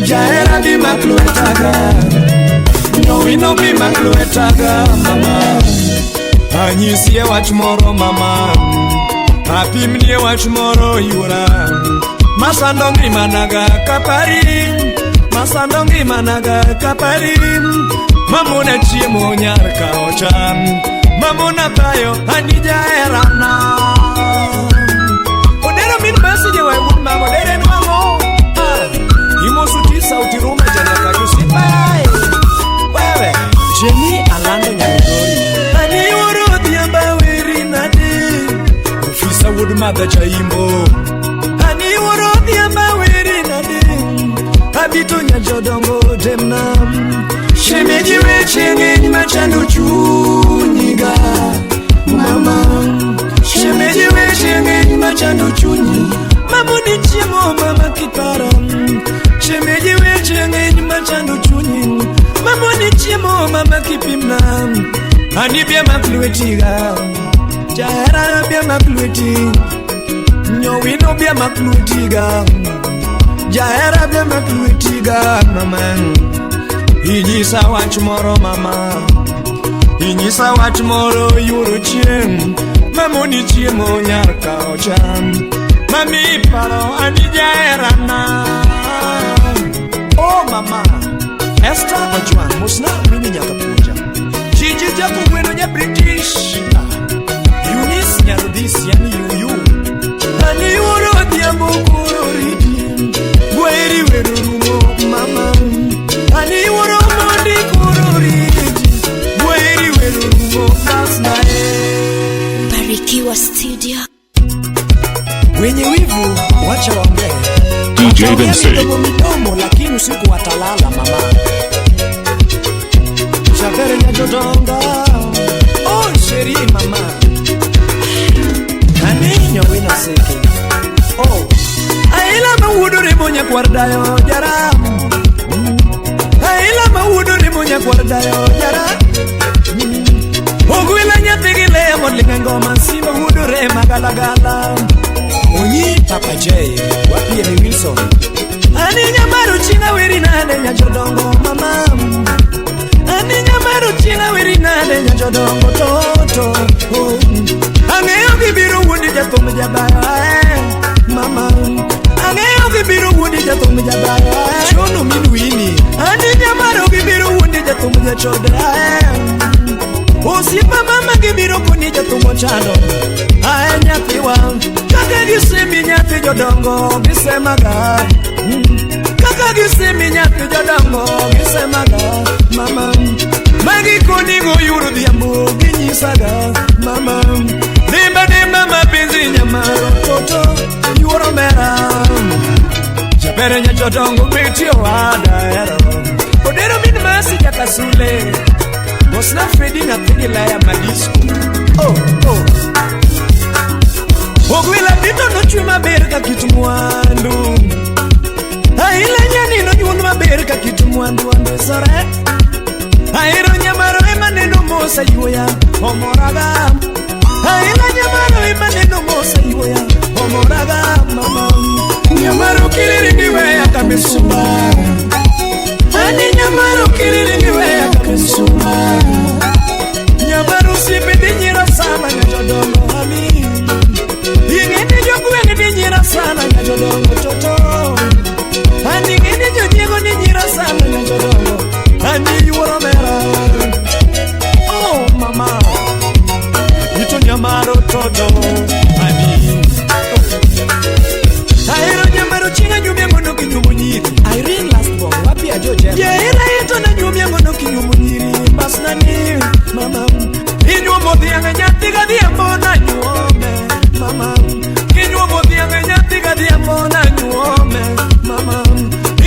Jaera bima kluetaga Nyowino bima kluetaga Mama Anyisie wach moro mama Apimnie wach moro yura Masandongi managa kapari Mamona chiemo nyar ka ocham Mamona payo anija erana Odero min message wa wood mama odero ni mamo Imo suti sauti rume jana ka yusipai Wewe Jenny Alando Nyamigori Ani oro diamba wiri nadi Ofisa wood mother chaimbo Ani oro diamba wiri nadi Habito nyajodongo demnam Shemeji weche ngeny machando chunyiga Mama Shemeji weche ngeny machando chunyi Mamuni chiemo mama kiparam Shemeji weche ngeny machando chunyi Mamuni chiemo mama kipimnam Ani bia makluetiga Jahera bia maklueti Nyowino bia makluetiga Jahera bia makluetiga mama Inyisa wach moro mama Inyisa wach moro yuro chiem Mamoni chiemo nyarka ocham Mami paro ani jahera na Oh mama Esther Ojuan musna mini nyaka puja Gigi jako weno nya British Eunice nyarudis yani yuyu Ani wuro diambo kuro ridi Gweri wero rumo mama Ani wuro mondi kuro ridi Gweri wero rumo kasna Barikiwa Studio. Wenye wivu wacha waongee DJ Dempsey. Midomo lakini usiku watalala mama Shavere nyajodonga Oh sheri mama Aninyo wina seke Oh Aila mawudu rimunya kwardayo jara Aila mawudu rimunya kwardayo jara Ogwila nyatigile modlinga ngoma Sima wudu re magalagala Onyi Papa J Wapie ni Wilson Ani nyamaru china wiri nane nyajodongo mama Ani nyamaru china wiri nane nyajodongo toto Angeyo kibiru wundi jatume jabaya mama Angeyo kibiru wundi jatume jabaya Chono minuini Ani nyamaru kibiru wundi jatume jachode Osipa mama kibiru kuni jatumo chano Ae nyatiwa Kaka gisimi nyati jodongo Gisemaga Kaka gisimi nyati jodongo Gisemaga Mama Magi kunigo yuru diambu Ginyisaga Mama Dimba mapinzi nyamaro Toto Yuro mera Japere nya jodongo Betio wada ero Odero minimasi jakasule Mosna Fredi na tingila ya madisco Oh Ogwila dito no chuma berka kitumuandu Aila nyani no nyunu berka kitumuandu ande sore Airo nyamaro emaneno mosa yuya Omoraga Aila nyamaro emaneno mosa yuya Omoraga mama Nyamaro kiliringiwe ya kamisuma Ani nyamaro kiliringiwe ya kamisuma Nyamaro sipidi nyira sana nyajodongo hami Ingeni jokuwe ni nyira sana nyajodongo toto Ani ingeni jonyego ni nyira sana nyajodongo Ani yuoro mera Oh mama Ito nyamaro toto Ani Aero nyamaro chinga nyumia ngono kinyumu nyiri Irene last born wapi ajoje Yeira ito na nyumia ngono kinyumu nyiri Basnani mama Inyuomo dhianga nyatiga dhiambo na nyuome Mama Inyuomo dhianga nyatiga dhiambo na nyuome Mama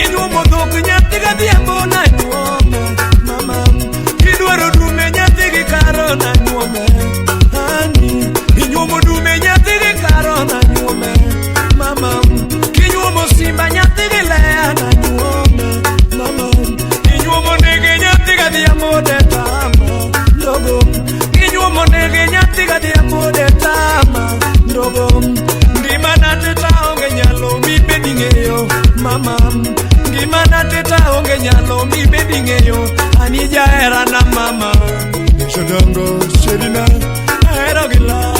Inyuomo dhoku nyatiga dhiambo na nyuome Mama Idwaro dume nyatigi karo na nyuome Hani Inyuomo dume nyatigi karo na nyuome Mama Inyuomo simba nyatigi lea na nyuome Mama Inyuomo nege nyatiga dhiambo de tama Ndogo Inyuomo nege nyatiga dhiambo de tama Ndogo Ngimana teta onge nyalo mi bedingeyo Mama Ngimana teta onge nyalo mi bedingeyo Anija era na mama Shodongo Sherina Era gilala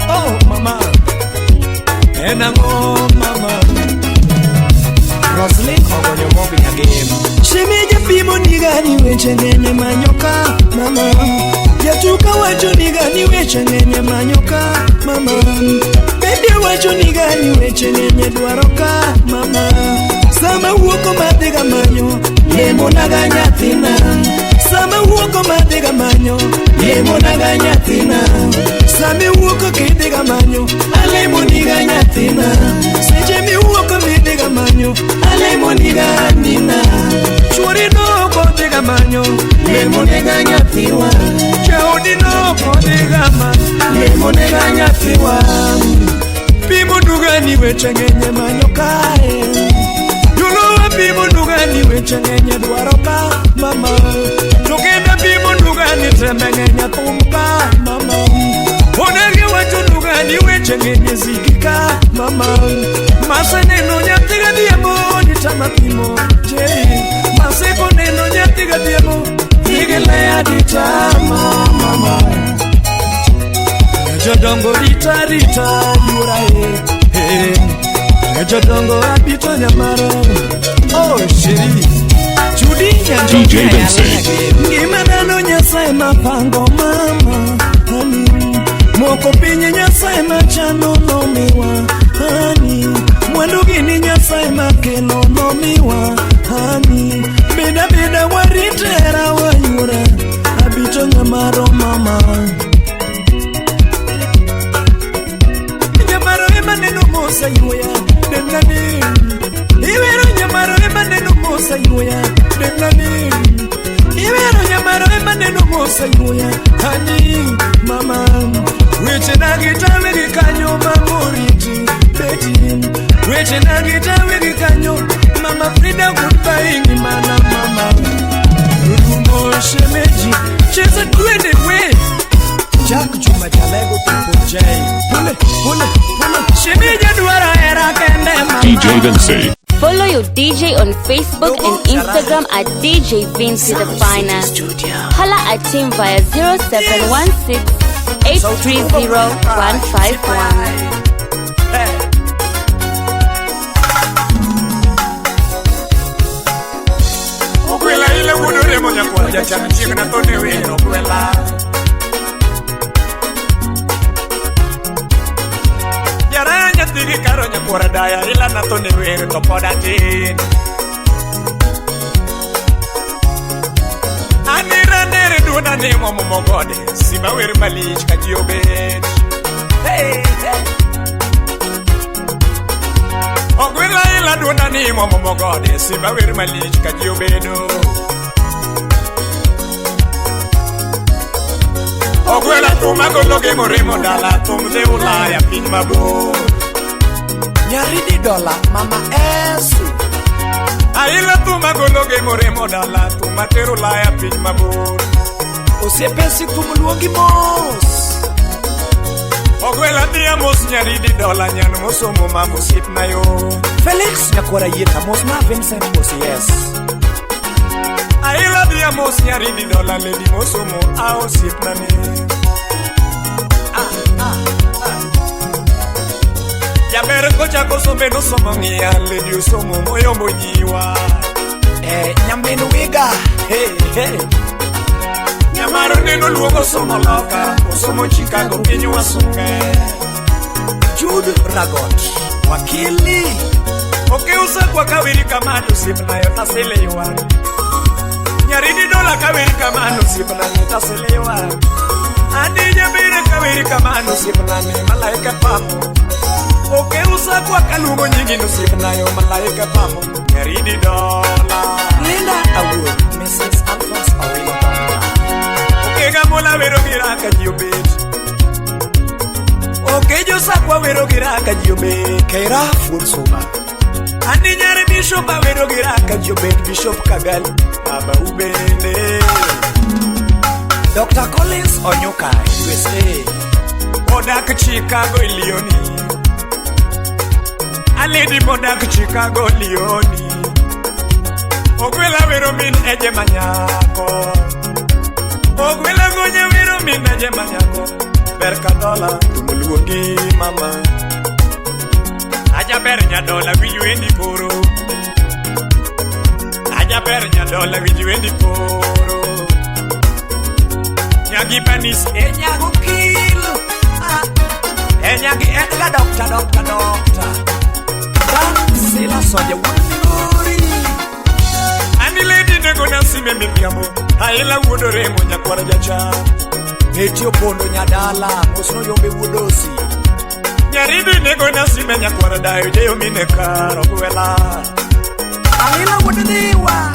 Oh mama Enango mama Roslyn ogonyo mobi nyagem Shemeje pimo nigani weche ngenye manyoka mama Yatuka wacho nigani weche ngenye manyoka mama Bebe wacho nigani weche ngenye dwaroka mama Sama uoko madhiga manyo Yemo naga nyathina Sama uoko madhiga manyo Yemo naga nyathina Sami uoko kidhiga manyo Alemo niga nyathina Seje mi uoko midhiga diga manyo alemoniga nina churi no diga manyo lemoniga nyathiwa chaudi no diga manyo lemoniga nyathiwa pimo dugani weche ngenye manyo kae yulowa pimo dugani weche ngenye dwaro ka mama tokenda pimo dugani trembe ngenye tumka mama onegi wacho dugani weche ngenye zikika mama masa neno nyathiga diemo nitama pimo maseko neno nyathiga diemo nigele aditama mama jodongo rita yura jodongo abito nyamaro oh shiri chudi DJ Vincey ngima dhano nyasaye mapango mama hani moko pinye nyasaye machano nomiwa hani mwandu gini nyasaye makelo nomiwa hani bida waritera wayura abito nyamaro mama Mosa yoya demnani Ibero nyamaro emaneno mosa yoya demnani Ibero nyamaro emaneno mosa yoya hani mama weche nagitawe gikanyo mamoriti beti weche nagitawe gikanyo mama Frida goodbye ni mana mama Rumo shemeji cheza twende we Jack Juma Jalego People J Pule DJ Vincey Follow your DJ on Facebook and Instagram at DJ Vincey the Finest. Holla at him via 0716 830 151. Tigi karo nyakora daya ila nato ne were to poda tin Anira nere duna ne momo mogode Sima were malich ka jiobet Hey hey Ogwela ila duna ne momo mogode Sima were malich ka jiobedo Ogwela tuma gologe moremo dala tumde ulaya pin mabur Nyaridi dola mama esu Aila tuma gologe moremo dala tuma teru laya pin mabur Osiepesi tumuluogi mos Ogwela dia mos nyaridi dola nyan mosomo mamosip na yo Felix nyakora yeta mos na Vincent mos yes Aila dia mos nyaridi dola lady mosomo aosip na me Yabere kocha kosombe no somongia lady usomo moyo mojiwa nyambenu wiga hey Nyamaro neno luogo somo loka Osomo Chicago kinyu wasunge Jude Ragot Wakili Okeusa kwa kawiri kamano Sipna yota selewa Nyaridi dola kawiri kamano Sipna yota selewa Adija bire kawiri kamano Sipna ni malaika pamo Okeusa kwa kalungo nyingi Sipna yo malaika pamo Nyaridi dola Linda Awood Mrs. Alphonse Awilo Mola vero giraka jiobet Okejo sakwa vero giraka jiobet Kaira Fursuma Andi nyare Bishop vero giraka jiobet Bishop Kagali Baba Ubende Dr. Collins Onyoka USA Odak Chicago Leoni Aledi Bodak Chicago Leoni Okwela vero min eje manyako Ogwela gonya wiro mina je manyako Berkadola tumuluogi mama Aja bernya dola wijuendi poro Aja bernya dola wijuendi poro Nyagi panis nyago kilo Nyagi edga dokta Dan sila soja wunori Ani lady nego nasime mipiamo Aila wudo remo nyakwara jacha Etio pondo nyadala Musno yombe wudosi Nyaridi nego na sime nyakwara dayo deyo mine karo kwela. Alila wadidiwa.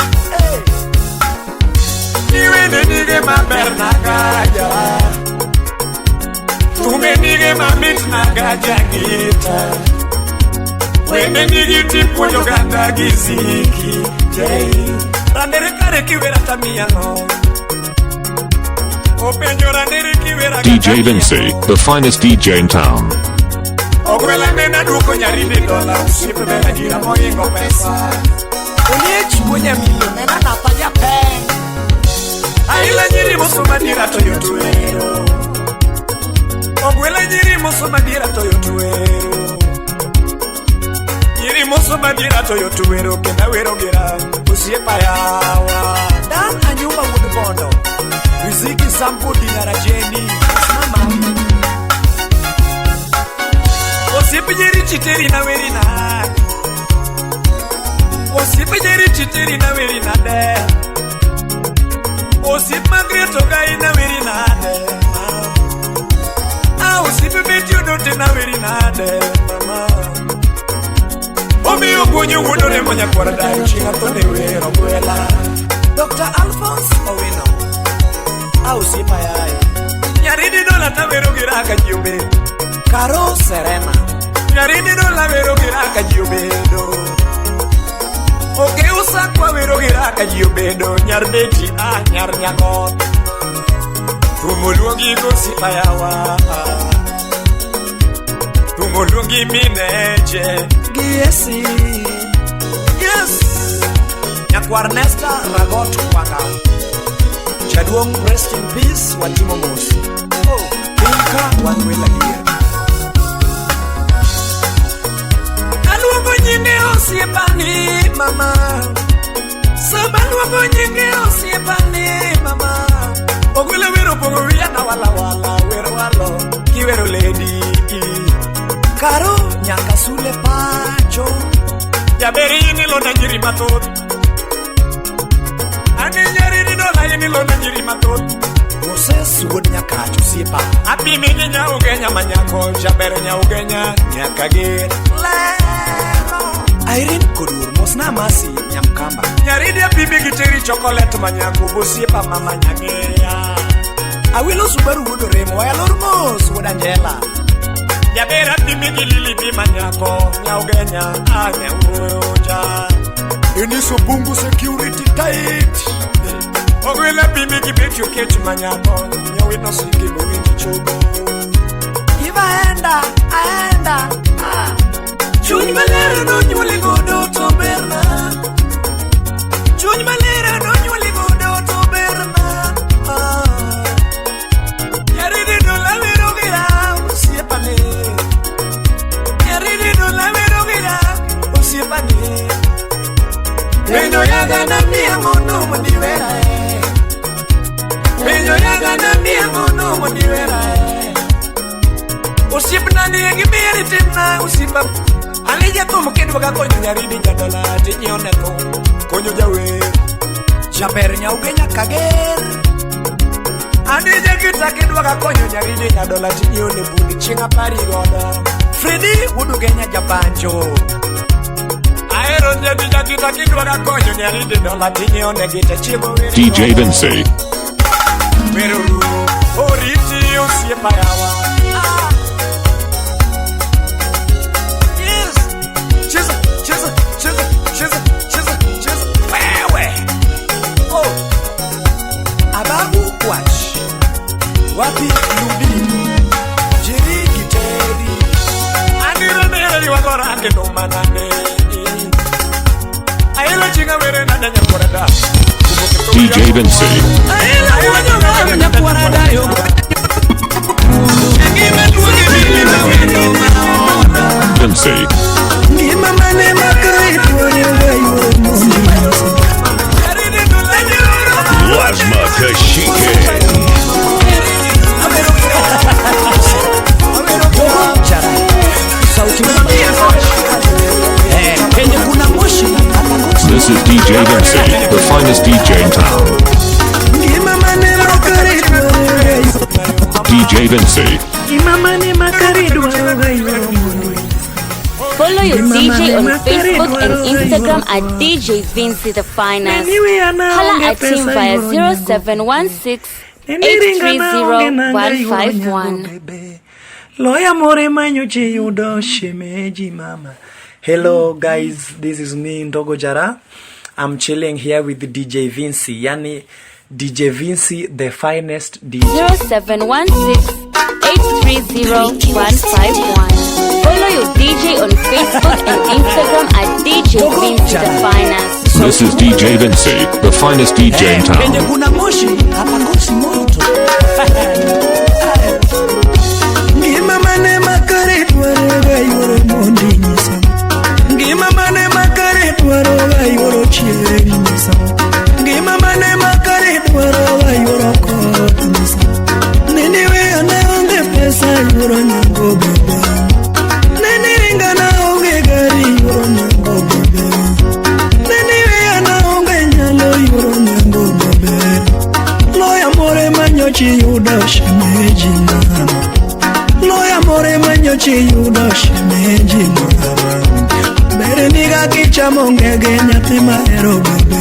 Niwe nige maber nagaja. Tume nige mamit nagaja gita. Wende nige tipu yoganda giziki. Randere kare kiwera tamia no. DJ Vinci, the finest DJ in town. Ogwela nena duko nyaridi dola usipe bela jira moyengo pesa. Uniechi mwenye milo nena napanya pen. Aila nyiri musuma dira toyo tuero. Ogwela nyiri musuma dira toyo tuero. Nyiri musuma dira toyo tuero kenda wero gira usiepa yawa. Dan anyuma wudubondo. Riziki sampo dinara jeni mama. Osipejeri chiteri na weri na. Osipejeri chiteri na weri na de. Osip magreto gai na weri na de. Ah osipebeti odote na weri na de mama. Omi ogonye wodore monya kwara dai chinga tone wero kwela. Dr. Alphonse Owino. Au sipa yae Nyaridi dola tavero giraka jiube Karo Serena Nyaridi dola vero giraka jiubedo Oke usakwa vero giraka jiubedo Nyardeti nyar nyagot Tumuluongi go sipa yawa Tumuluongi mineje Giesi Yes Nyakwar Nesta Ragot Wanga Chaduong, rest in peace, Watimo Mosi. Oh, Pinka, Wanwela here. Aluogo nyinge osiepani, mama. Sabaluogo nyinge osiepani, mama. Ogwele wero pongo wia na wala wala, wero walo, kiwero lady. Karo, nyaka sule pacho. Jaberi nilo na njiri matot. Ani nyaridi dola yini lona njiri matot. Moses wood nyakacho sipa. Api mingi nya ugenya manyako. Jabere nya ugenya nyakagir. Leno Irene Kodur Mosna Masi nyamkamba. Nyaridi api mingi teri chocolate manyako. Bosipa mama nyangea. Awilo Subaru wood remo. Wayalor mos wood Angela. Jabere api mingi lili di manyako. Nya ugenya anya uja. Eniso bungu security tight. Ogwela pimi kibetyo kechu manyako. Nyawe no siki mwingi chogo. Iva aenda Chunyi malera no nyuli godo to berna. Chunyi malera no nyuli godo to berna. Yaridi no la vero gira usiepane. Yaridi no la vero gira usiepane. Menyo yaga na mia mono moniwera Menyo yaga na mia mono moniwera Usip na niyengi miri timna usipa Alija tumu kidu waka konyo nyaridi nyadola Tinyone tu konyo jawe Jaber nyaugenya kager Adija kita kidu waka konyo nyaridi nyadola Tinyone budi chinga pari goda Freddy wudu genya jabanjo DJ Vinci. Wapi Ludi Jiri Giteri Andira nere Iwagora ande no manane DJ Vinci. Vinci. Lasma Kashike. This is DJ Vinci, the finest DJ in town. DJ Vinci. Follow your DJ on Facebook and Instagram at DJ Vinci the Finest. Holla at him via 0716-830-151. Loya more manyoche yudo shemeji mama. Hello guys, this is me Ndogo Jara. I'm chilling here with DJ Vinci, yani DJ Vinci the Finest DJ. 0716-830-151. Follow your DJ on Facebook and Instagram at DJ Vinci the Finest. This is DJ Vinci, the finest DJ in town. Kwenye kuna moshi, hapa kosi moto. Ngima mane makare tuwaroga yoro mondi nisa. Ngima mane makare tuwaroga yoro chieri nisa. Ngima mane makare tuwaroga yoro koto nisa. Niniwe anaonge pesa yoro nyango bebe. Niniringa naonge gari yoro nyango bebe. Niniwe anaonge nyalo yoro nyango bebe. Loya more manyochi yuda shemeji mama. Loya more manyochi yuda shemeji mama. Bere niga kicha mongege nyathi mahero bebe.